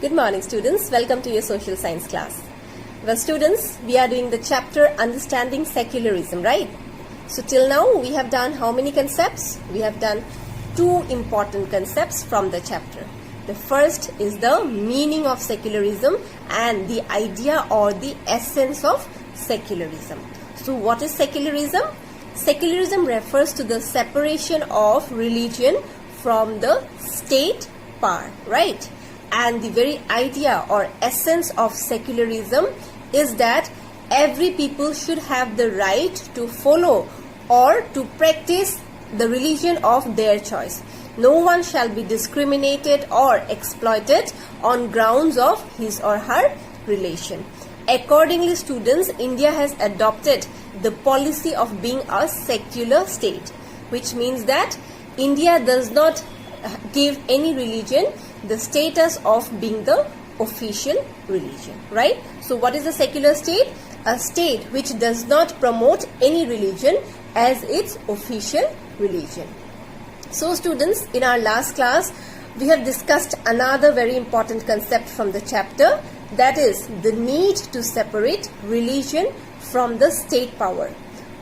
Good morning, students. Welcome to your social science class. Well, students, we are doing the chapter Understanding Secularism, right? So till now we have done how many concepts? We have done two important concepts from the chapter. The first is the meaning of secularism and the idea or the essence of secularism. So what is secularism? Secularism refers to the separation of religion from the state power, right? And the very idea or essence of secularism is that every people should have the right to follow or to practice the religion of their choice. No one shall be discriminated or exploited on grounds of his or her religion. Accordingly, students, India has adopted the policy of being a secular state, which means that India does not give any religion the status of being the official religion, right? So what is a secular state? A state which does not promote any religion as its official religion. So students, in our last class, we have discussed another very important concept from the chapter, that is the need to separate religion from the state power.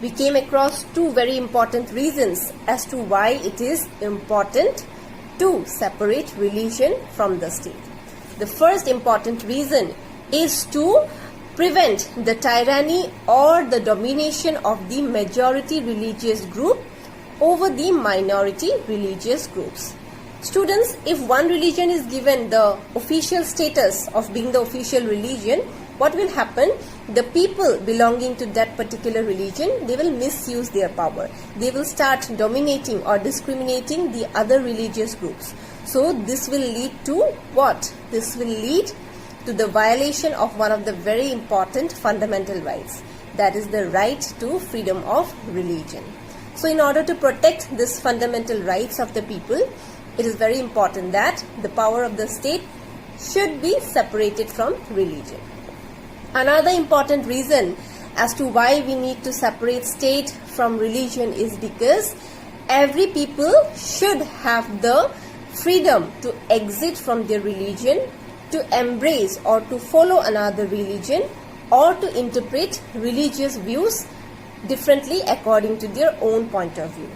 We came across two very important reasons as to why it is important to separate religion from the state. The first important reason is to prevent the tyranny or the domination of the majority religious group over the minority religious groups. Students, if one religion is given the official status of being the official religion, what will happen? The people belonging to that particular religion, they will misuse their power. They will start dominating or discriminating the other religious groups. So this will lead to what? This will lead to the violation of one of the very important fundamental rights, that is the right to freedom of religion. So in order to protect this fundamental rights of the people, it is very important that the power of the state should be separated from religion. Another important reason as to why we need to separate state from religion is because every people should have the freedom to exit from their religion, to embrace or to follow another religion, or to interpret religious views differently according to their own point of view.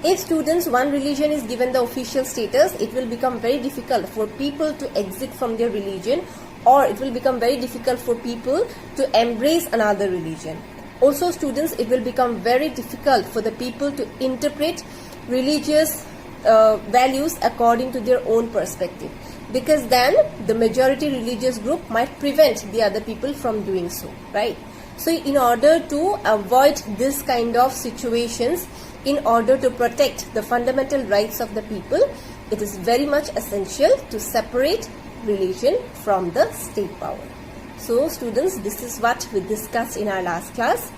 If students, one religion is given the official status, it will become very difficult for people to exit from their religion, or it will become very difficult for people to embrace another religion. Also students, it will become very difficult for the people to interpret religious values according to their own perspective, because then the majority religious group might prevent the other people from doing so, right? So in order to avoid this kind of situations, in order to protect the fundamental rights of the people, it is very much essential to separate religion from the state power. So students, this is what we discussed in our last class.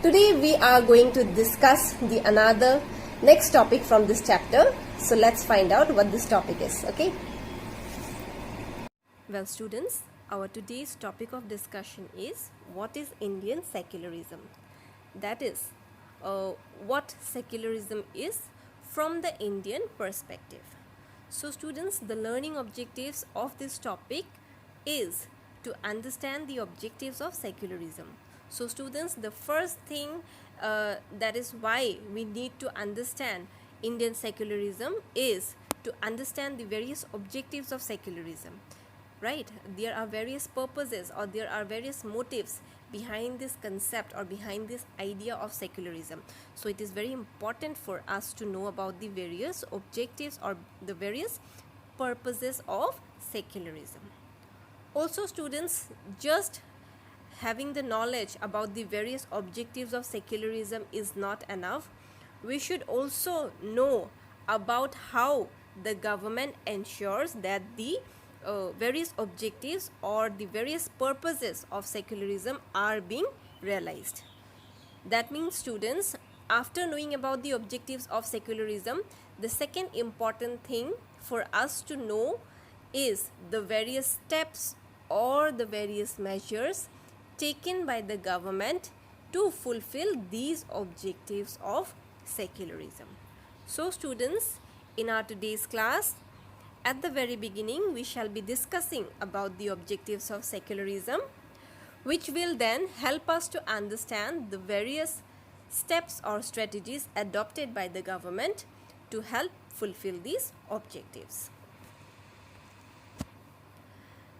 Today we are going to discuss the another next topic from this chapter. So let's find out what this topic is, okay? Well students, our today's topic of discussion is what is Indian secularism? That is, what secularism is from the Indian perspective. So students, the learning objectives of this topic is to understand the objectives of secularism. So students, the first thing that is why we need to understand Indian secularism is to understand the various objectives of secularism, right? There are various purposes or there are various motives behind this concept or behind this idea of secularism. So it is very important for us to know about the various objectives or the various purposes of secularism. Also students, just having the knowledge about the various objectives of secularism is not enough. We should also know about how the government ensures that the various objectives or the various purposes of secularism are being realized. That means students, after knowing about the objectives of secularism, the second important thing for us to know is the various steps or the various measures taken by the government to fulfill these objectives of secularism. So students, in our today's class, at the very beginning, we shall be discussing about the objectives of secularism, which will then help us to understand the various steps or strategies adopted by the government to help fulfill these objectives.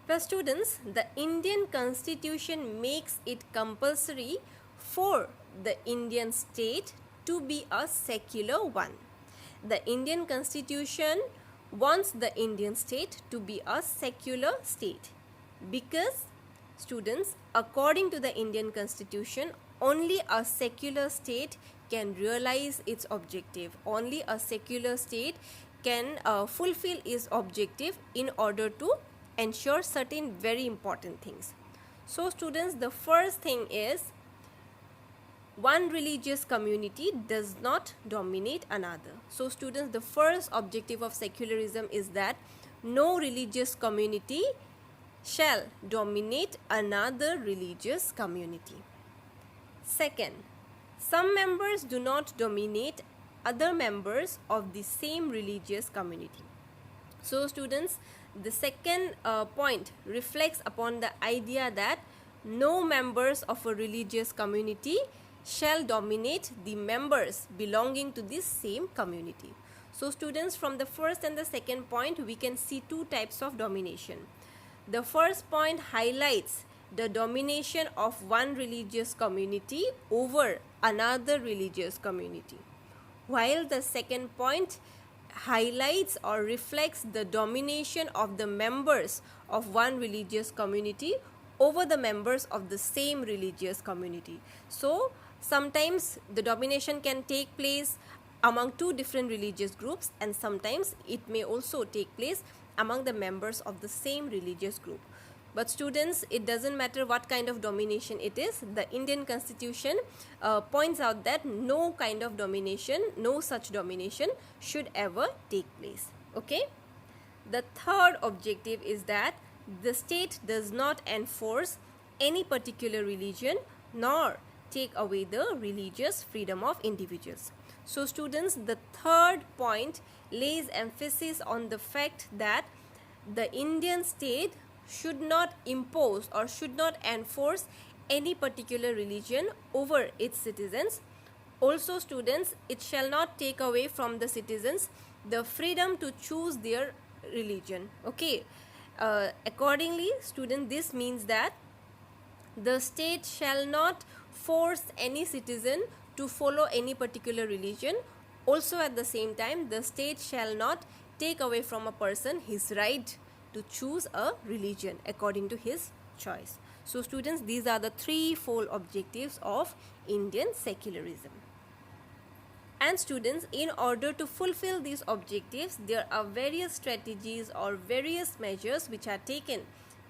For students, the Indian Constitution makes it compulsory for the Indian state to be a secular one. The Indian Constitution wants the Indian state to be a secular state because, students, according to the Indian Constitution, only a secular state can realize its objective. Only a secular state can fulfill its objective in order to ensure certain very important things. So, students, the first thing is one religious community does not dominate another. So, students, the first objective of secularism is that no religious community shall dominate another religious community. Second, some members do not dominate other members of the same religious community. So, students, the second point reflects upon the idea that no members of a religious community shall dominate the members belonging to this same community. So, students, from the first and the second point, we can see two types of domination. The first point highlights the domination of one religious community over another religious community, while the second point highlights or reflects the domination of the members of one religious community over the members of the same religious community. So, sometimes the domination can take place among two different religious groups, and sometimes it may also take place among the members of the same religious group. But students, it doesn't matter what kind of domination it is. The Indian Constitution points out that no kind of domination, no such domination should ever take place. Okay. The third objective is that the state does not enforce any particular religion nor take away the religious freedom of individuals. So, students, the third point lays emphasis on the fact that the Indian state should not impose or should not enforce any particular religion over its citizens. Also, students, it shall not take away from the citizens the freedom to choose their religion. Okay. Accordingly, students, this means that the state shall not force any citizen to follow any particular religion. Also, at the same time, the state shall not take away from a person his right to choose a religion according to his choice. So, students, these are the threefold objectives of Indian secularism. And students, in order to fulfill these objectives, there are various strategies or various measures which are taken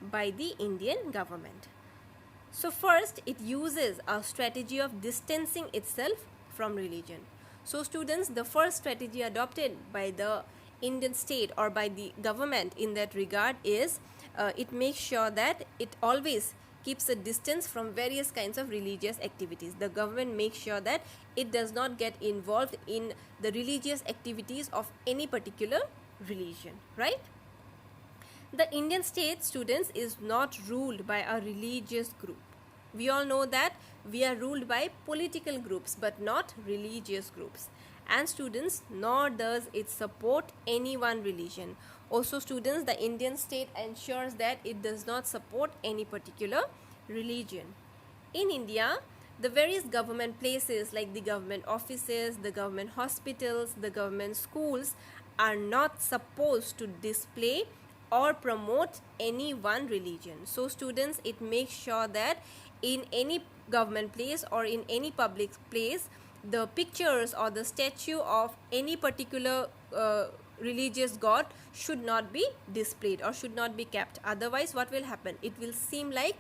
by the Indian government. So, first, it uses a strategy of distancing itself from religion. So, students, the first strategy adopted by the Indian state or by the government in that regard is it makes sure that it always keeps a distance from various kinds of religious activities. The government makes sure that it does not get involved in the religious activities of any particular religion, right? The Indian state, students, is not ruled by a religious group. We all know that we are ruled by political groups but not religious groups. And students, nor does it support any one religion. Also, students, the Indian state ensures that it does not support any particular religion. In India, the various government places like the government offices, the government hospitals, the government schools are not supposed to display or promote any one religion. So, students, it makes sure that in any government place or in any public place, the pictures or the statue of any particular religious god should not be displayed or should not be kept. Otherwise, what will happen? It will seem like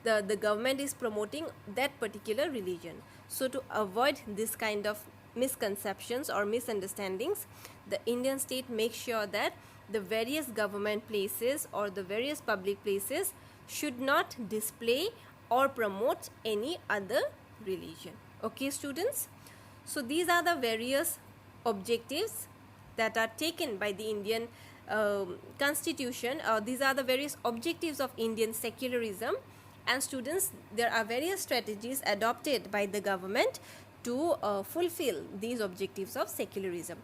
the government is promoting that particular religion. So, to avoid this kind of misconceptions or misunderstandings, the Indian state makes sure that the various government places or the various public places should not display or promote any other religion. Okay, students? So, these are the various objectives that are taken by the Indian constitution, these are the various objectives of Indian secularism. And students, there are various strategies adopted by the government to fulfill these objectives of secularism.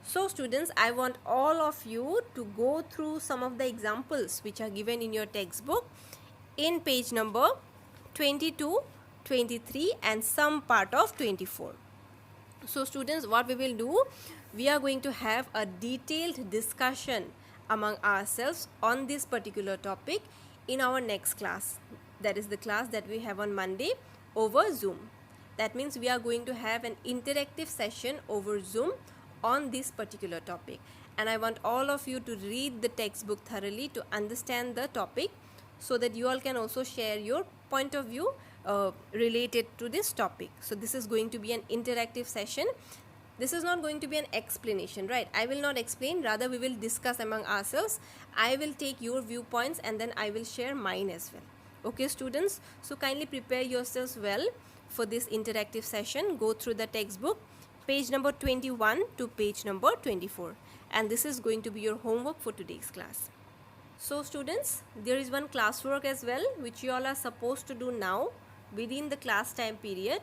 So students, I want all of you to go through some of the examples which are given in your textbook in page number 22, 23 and some part of 24. So students, what we will do, we are going to have a detailed discussion among ourselves on this particular topic in our next class. That is the class that we have on Monday over Zoom. That means we are going to have an interactive session over Zoom on this particular topic. And I want all of you to read the textbook thoroughly to understand the topic, so that you all can also share your point of view related to this topic. So this is going to be an interactive session. This is not going to be an explanation, right? I will not explain, rather we will discuss among ourselves. I will take your viewpoints and then I will share mine as well. Okay students, so kindly prepare yourselves well for this interactive session. Go through the textbook, page number 21 to page number 24, and this is going to be your homework for today's class. So students, there is one classwork as well which you all are supposed to do now within the class time period,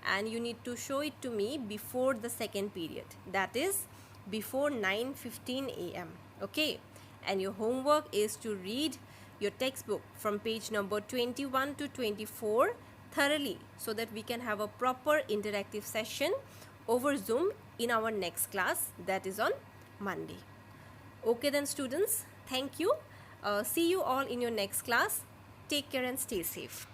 and you need to show it to me before the second period, that is before 9:15 a.m. okay? And your homework is to read your textbook from page number 21 to 24 thoroughly, so that we can have a proper interactive session over Zoom in our next class, that is on Monday. Okay then students, thank you. See you all in your next class. Take care and stay safe.